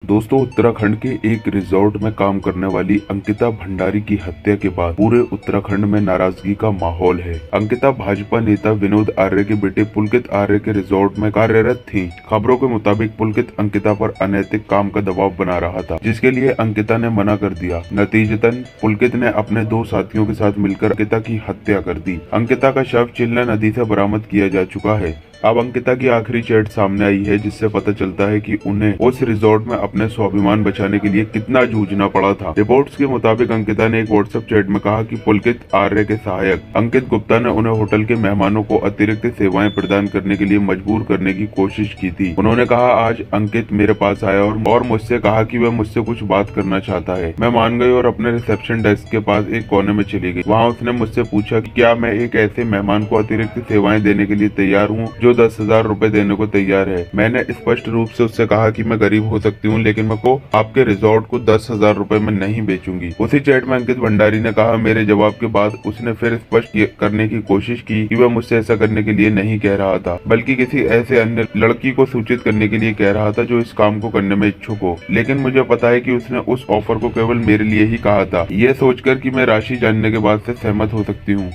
दोस्तों, उत्तराखंड के एक रिजॉर्ट में काम करने वाली अंकिता भंडारी की हत्या के बाद पूरे उत्तराखंड में नाराजगी का माहौल है। अंकिता भाजपा नेता विनोद आर्य के बेटे पुलकित आर्य के रिजॉर्ट में कार्यरत थी। खबरों के मुताबिक पुलकित अंकिता पर अनैतिक काम का दबाव बना रहा था, जिसके लिए अंकिता ने मना कर दिया। नतीजतन पुलकित ने अपने दो साथियों के साथ मिलकर अंकिता की हत्या कर दी। अंकिता का शव चिल्ला नदी से बरामद किया जा चुका है। अब अंकिता की आखिरी चैट सामने आई है, जिससे पता चलता है कि उन्हें उस रिजॉर्ट में अपने स्वाभिमान बचाने के लिए कितना जूझना पड़ा था। रिपोर्ट्स के मुताबिक अंकिता ने एक व्हाट्सएप चैट में कहा कि पुलकित आर्य के सहायक अंकित गुप्ता ने उन्हें होटल के मेहमानों को अतिरिक्त सेवाएं प्रदान करने के लिए मजबूर करने की कोशिश की थी। उन्होंने कहा, आज अंकित मेरे पास आया और मुझसे कहा कि वह मुझसे कुछ बात करना चाहता है। मैं मान गई और अपने रिसेप्शन डेस्क के पास एक कोने में चली गई। वहाँ उसने मुझसे पूछा कि क्या मैं एक ऐसे मेहमान को अतिरिक्त सेवाएं देने के लिए तैयार हूँ जो 10,000 रुपए देने को तैयार है। मैंने स्पष्ट रूप से उससे कहा कि मैं गरीब हो सकती हूँ, लेकिन मैं को आपके रिजॉर्ट को 10,000 रुपए में नहीं बेचूंगी। उसी चैट में अंकित भंडारी ने कहा, मेरे जवाब के बाद उसने फिर स्पष्ट करने की कोशिश की कि वह मुझसे ऐसा करने के लिए नहीं कह रहा था, बल्कि किसी ऐसे अन्य लड़की को सूचित करने के लिए कह रहा था जो इस काम को करने में इच्छुक हो। लेकिन मुझे पता है कि उसने उस ऑफर को केवल मेरे लिए ही कहा था, यह सोचकर कि मैं राशि जानने के बाद से सहमत हो सकती हूँ।